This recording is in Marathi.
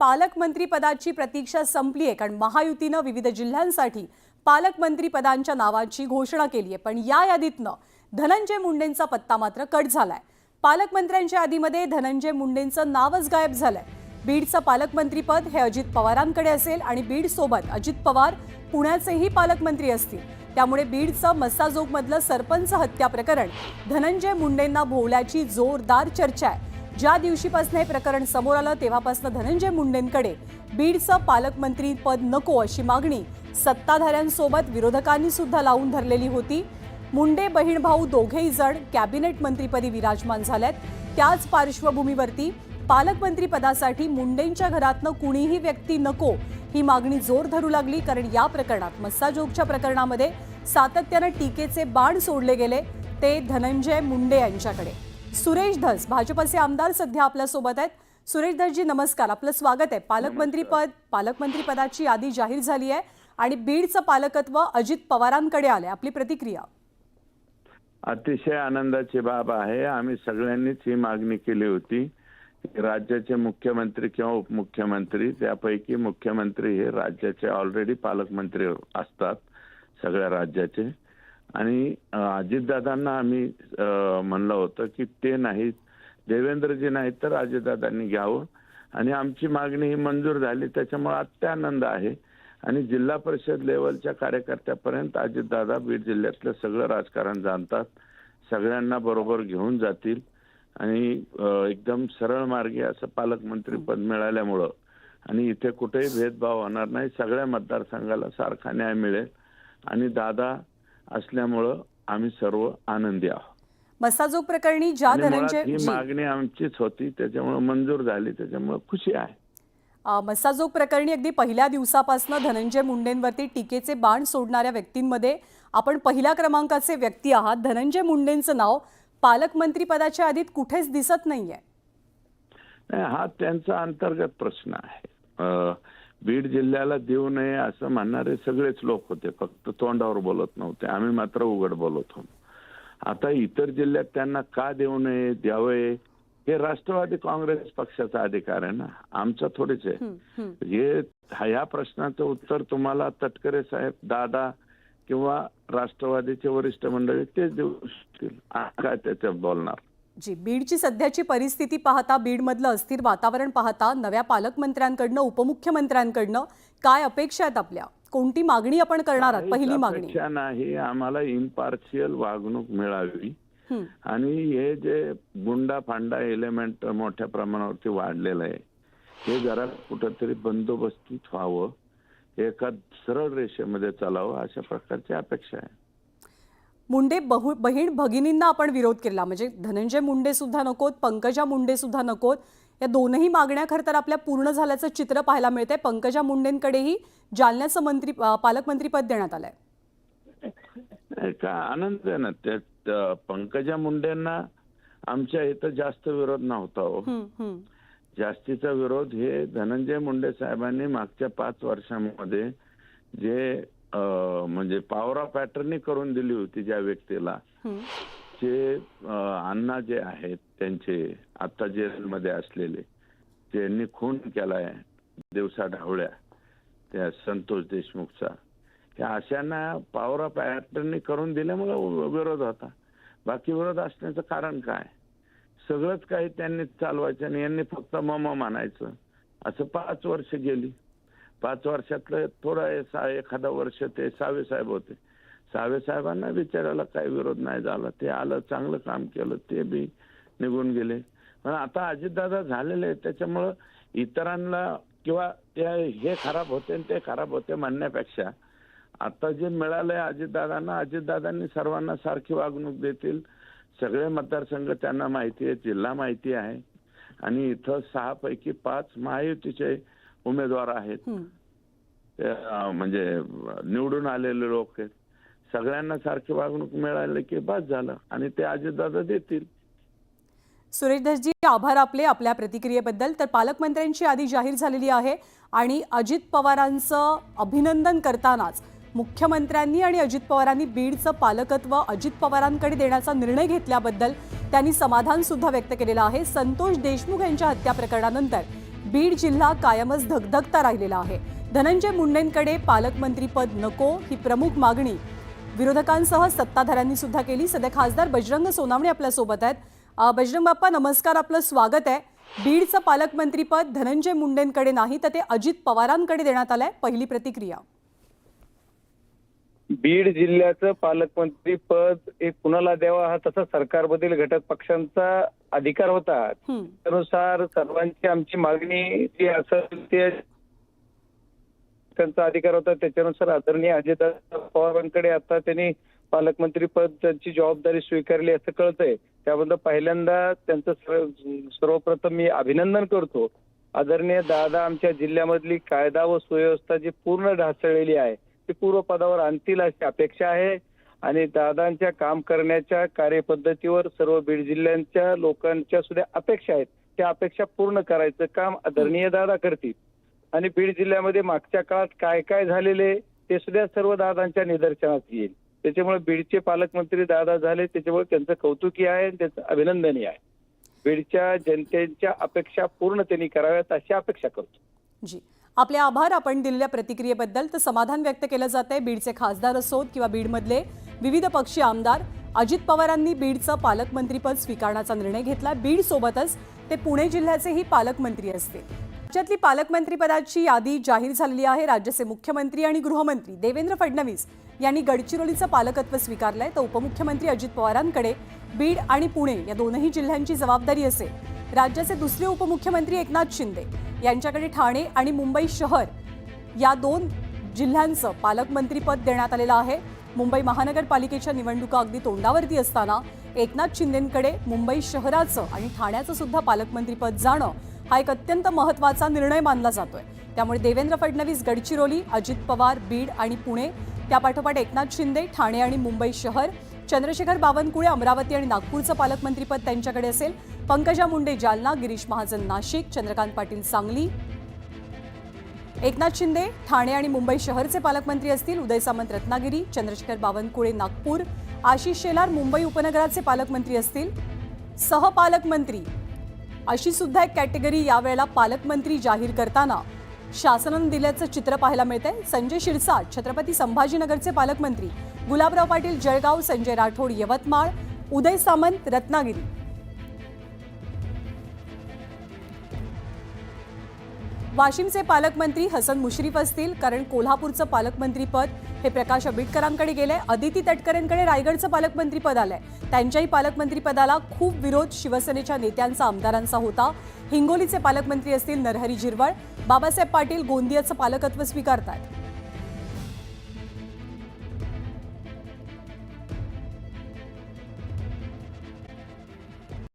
पालकमंत्री पदाची प्रतीक्षा संपली आहे, कारण महायुतीने विविध जिल्ह्यांसाठी पालकमंत्री पदांच्या नावाची घोषणा केली आहे। पण या यादीतनं धनंजय मुंडेंचा पत्ता मात्र कट झालाय। पालकमंत्र्यांच्या यादीमध्ये धनंजय मुंडेंचं नावच गायब झालंय। बीडचं पालकमंत्रीपद हे अजित पवारांकडे असेल आणि बीड सोबत अजित पवार पुण्याचेही पालकमंत्री असतील। त्यामुळे बीडचं मस्साजोगमधलं सरपंच हत्या प्रकरण धनंजय मुंडेंना भोवल्याची जोरदार चर्चा आहे। ज्या दिवशीपासून हे प्रकरण समोर आलं तेव्हापासून धनंजय मुंडेंकडे बीडचं पालकमंत्री पद नको अशी मागणी सत्ताधाऱ्यांसोबत विरोधकांनी सुद्धा लावून धरलेली होती। मुंडे बहीण भाऊ दोघेही जण कॅबिनेट मंत्रीपदी विराजमान झालेत। त्याच पार्श्वभूमीवरती पालकमंत्री पदासाठी मुंडेंच्या घरातनं कुणीही व्यक्ती नको ही मागणी जोर धरू लागली, कारण या प्रकरणात मस्साजोगच्या प्रकरणामध्ये सातत्याने टीकेचे बाण सोडले गेले ते धनंजय मुंडे यांच्याकडे। सुरेश धस भाजपचे आमदार सध्या आपल्या सोबत आहेत। सुरेश धसजी नमस्कार, आपलं स्वागत आहे। पालकमंत्री पदाची यादी जाहीर झाली आहे आणि बीडचं पालकत्व अजित पवारांकडे आले, आपली प्रतिक्रिया? अतिशय आनंदाची बाब आहे। आम्ही सगळ्यांनीच ही मागणी केली होती। राज्याचे मुख्यमंत्री किंवा उपमुख्यमंत्री, त्यापैकी मुख्यमंत्री हे राज्याचे ऑलरेडी पालकमंत्री असतात सगळ्या राज्याचे, आणि अजितदादांना आम्ही म्हणलं होतं की ते नाहीत, देवेंद्रजी नाहीत तर अजितदादांनी घ्यावं, आणि आमची मागणी ही मंजूर झाली। त्याच्यामुळे अत्यानंद आहे। आणि जिल्हा परिषद लेवलच्या कार्यकर्त्यापर्यंत अजितदादा बीड जिल्ह्यातलं सगळं राजकारण जाणतात, सगळ्यांना बरोबर घेऊन जातील, आणि एकदम सरळ मार्गी असं पालकमंत्री पद मिळाल्यामुळं आणि इथे कुठेही भेदभाव होणार नाही, सगळ्या मतदारसंघाला सारखा न्याय मिळेल, आणि दादा असल्यामुळं आम्ही सर्व आनंदी आहोत। मस्साजोग प्रकरणी ज्या धनंजय ही मागणी आमचीच होती, त्याच्यामुळे मंजूर झाली, त्याच्यामुळे खुशी आहे। मस्साजोग प्रकरणी अगदी पहिल्या दिवसापासून धनंजय मुंडेंवरती टीकेचे बाण सोडणाऱ्या व्यक्तींमध्ये आपण पहिल्या क्रमांकाचे व्यक्ती आहात। धनंजय मुंडेंचं नाव पालकमंत्री पदाच्या यादीत कुठेच दिसत नाहीये। हा त्यांचा अंतर्गत प्रश्न आहे। बीड जिल्ह्याला देऊ नये असं म्हणणारे सगळेच लोक होते, फक्त तोंडावर बोलत नव्हते, आम्ही मात्र उघड बोलत होतो। आता इतर जिल्ह्यात त्यांना का देऊ नये, द्यावे, हे राष्ट्रवादी काँग्रेस पक्षाचा अधिकार आहे ना, आमचा थोडेच आहे। हे ह्या प्रश्नाचं उत्तर तुम्हाला तटकरे साहेब, दादा किंवा राष्ट्रवादीचे वरिष्ठ मंडळी तेच देऊ शकतील, काय त्याच्यात बोलणार। जी, बीडची सध्याची परिस्थिती पाहता, बीडमधलं अस्थिर वातावरण पाहता, नव्या पालकमंत्र्यांकडनं उपमुख्यमंत्र्यांकडनं काय अपेक्षा आहेत आपल्या? कोणती मागणी आपण करणार आहात? पहिली मागणी अपेक्षा नाही, आम्हाला इम्पार्शियल वागणूक मिळावी, आणि हे जे गुंडा फांडा एलिमेंट मोठ्या प्रमाणावरती वाढलेलं आहे हे जरा कुठंतरी बंदोबस्तीत व्हावं, एका सरळ रेषेमध्ये चालावं, अशा प्रकारची अपेक्षा आहे। मुंडे बहीण भगिनींना आपण विरोध केला, म्हणजे धनंजय मुंडे सुद्धा नकोत, पंकजा मुंडे सुद्धा नकोत, या दोनही मागण्या खरं तर आपल्या पूर्ण झाल्याचं चित्र पाहायला मिळतंय। पंकजा मुंडेंकडेही जालन्याचं पालकमंत्रीपद देण्यात आलंय। का आनंद आहे ना, त्यात पंकजा मुंडेंना आमच्या इथं जास्त विरोध नव्हता हो। जास्तीचा विरोध हे धनंजय मुंडे साहेबांनी मागच्या 5 वर्षांमध्ये जे म्हणजे पॉवर ऑफ अटर्नी करून दिली होती ज्या व्यक्तीला, जे अण्णा जे आहेत त्यांचे आता जेलमध्ये असलेले, ज्यांनी खून केलाय दिवसा ढावळ्या त्या संतोष देशमुखचा, त्या अशांना पॉवर ऑफ अटर्नी करून दिल्यामुळे विरोध होता। बाकी विरोध असण्याचं कारण काय? सगळंच काही त्यांनी चालवायचं आणि यांनी फक्त मम म्हणायचं। असं 5 वर्ष गेली। 5 वर्षातलं थोडं एखादा वर्ष ते सावे साहेब होते, सावे साहेबांना विचारायला काही विरोध नाही झाला, ते आलं, चांगलं काम केलं, ते बी निघून गेले। पण आता अजितदादा झालेले आहेत, त्याच्यामुळं इतरांना किंवा ते हे खराब होते आणि ते खराब होते म्हणण्यापेक्षा आता जे मिळालंय अजितदादांना, अजितदादांनी सर्वांना सारखी वागणूक देतील। सगळे मतदारसंघ त्यांना माहिती आहे, जिल्हा माहिती आहे, आणि इथं 6 पैकी 5 महायुतीचे उमेदवार आहेत, म्हणजे निवडून आलेले लोक आहेत। सगळ्यांना सारखी वागणूक मिळाली की बस झालं, आणि ते अजितदादा देतील। सुरेश धसजी, आभार आपले आपल्या प्रतिक्रियेबद्दल। तर पालकमंत्र्यांची यादी जाहीर झालेली आहे, आणि अजित पवारांचं अभिनंदन करतानाच मुख्यमंत्र्यांनी आणि अजित पवारांनी बीडचं पालकत्व अजित पवारांकडे देण्याचा निर्णय घेतल्याबद्दल त्यांनी समाधान सुद्धा व्यक्त केलेलं आहे। संतोष देशमुख यांच्या हत्या प्रकरणानंतर बीड जिल्हा कायमच धगधगता राहिलेला आहे. धनंजय मुंडेंकडे पालकमंत्रीपद नको ही प्रमुख मागणी विरोधकांसह सत्ताधाऱ्यांनी सुद्धा केली. सध्या खासदार बजरंग सोनावणे आपल्या सोबत आहेत. बजरंग बाप्पा नमस्कार, आपलं स्वागत आहे. बीडचं पालकमंत्रीपद धनंजय मुंडेंकडे नाही तर ते अजित पवारांकडे देण्यात आलंय. पहिली प्रतिक्रिया. बीड जिल्ह्याचं पालकमंत्री पद हे कुणाला द्यावा हा तसा सरकारमधील घटक पक्षांचा अधिकार होता. त्यानुसार सर्वांची आमची मागणी जी असेल ते त्यांचा अधिकार होता. त्याच्यानुसार आदरणीय अजित पवारांकडे आता त्यांनी पालकमंत्री पद त्यांची जबाबदारी स्वीकारली असं कळतंय. त्याबद्दल पहिल्यांदा त्यांचं सर्वप्रथम मी अभिनंदन करतो. आदरणीय दादा आमच्या जिल्ह्यामधली कायदा व सुव्यवस्था जी पूर्ण ढासळलेली आहे ती पूर्वपदावर आणतील अशी अपेक्षा आहे आणि दादांच्या काम करण्याच्या कार्यपद्धतीवर सर्व बीड जिल्ह्यांच्या लोकांच्या सुद्धा अपेक्षा आहेत. त्या अपेक्षा पूर्ण करायचं काम आदरणीय दादा करतील आणि बीड जिल्ह्यामध्ये मागच्या काळात काय काय झालेले ते सुद्धा सर्व दादांच्या निदर्शनास येईल. त्याच्यामुळे बीडचे पालकमंत्री दादा झाले त्याच्यामुळे त्यांचं कौतुकी आहे आणि त्यांचं अभिनंदनीय आहे. बीडच्या जनतेच्या अपेक्षा पूर्ण त्यांनी कराव्यात अशी अपेक्षा करतो. जी, आपले आभार आपण दिलेल्या प्रतिक्रियेबद्दल. तर समाधान व्यक्त केलं जात आहे. बीडचे खासदार असोत किंवा बीडमधले विविध पक्षीय आमदार, अजित पवारांनी बीडचं पालकमंत्रीपद स्वीकारण्याचा निर्णय घेतला. बीड सोबतच ते पुणे जिल्ह्याचेही पालकमंत्री असतील. राज्यातली पालकमंत्रीपदाची यादी जाहीर झालेली आहे. राज्याचे मुख्यमंत्री आणि गृहमंत्री देवेंद्र फडणवीस यांनी गडचिरोलीचं पालकत्व स्वीकारलंय तर उपमुख्यमंत्री अजित पवारांकडे बीड आणि पुणे या दोनही जिल्ह्यांची जबाबदारी असेल. राज्याचे दुसरे उपमुख्यमंत्री एकनाथ शिंदे यांच्याकडे ठाणे आणि मुंबई शहर या दोन जिल्ह्यांचं पालकमंत्रीपद देण्यात आलेलं आहे. मुंबई महानगरपालिकेच्या निवडणुका अगदी तोंडावरती असताना एकनाथ शिंदेंकडे मुंबई शहराचं आणि ठाण्याचं सुद्धा पालकमंत्रीपद जाणं हा एक अत्यंत महत्त्वाचा निर्णय मानला जातोय. त्यामुळे देवेंद्र फडणवीस गडचिरोली, अजित पवार बीड आणि पुणे, त्यापाठोपाठ एकनाथ शिंदे ठाणे आणि मुंबई शहर, चंद्रशेखर बावनकुळे अमरावती आणि नागपूरचं पालकमंत्रीपद त्यांच्याकडे असेल. पंकजा मुंडे जालना, गिरीश महाजन नाशिक, चंद्रकांत पाटील सांगली. एकनाथ शिंदे ठाणे आणि मुंबई शहरचे पालकमंत्री असतील. उदय सामंत रत्नागिरी, चंद्रशेखर बावनकुळे नागपूर, आशिष शेलार मुंबई उपनगराचे पालकमंत्री असतील. सहपालकमंत्री अशी सुद्धा एक कॅटेगरी यावेळेला पालकमंत्री जाहीर करताना शासनानं दिल्याचं चित्र पाहायला मिळतंय. संजय शिरसाट छत्रपती संभाजीनगरचे पालकमंत्री, गुलाबराव पाटील जळगाव, संजय राठोड यवतमाळ, उदय सामंत रत्नागिरी. वाशिमचे पालकमंत्री हसन मुश्रीफ असतील, कारण कोल्हापूरचं पालकमंत्रीपद हे प्रकाश आंबेडकरांकडे गेलंय. अदिती तटकरेंकडे रायगडचं पालकमंत्रीपद आलंय. त्यांच्याही पालकमंत्रीपदाला खूप विरोध शिवसेनेच्या नेत्यांचा, आमदारांचा होता. हिंगोलीचे पालकमंत्री असतील नरहरी झिरवळ, बाबासाहेब पाटील गोंदियाचं पालकत्व स्वीकारतात.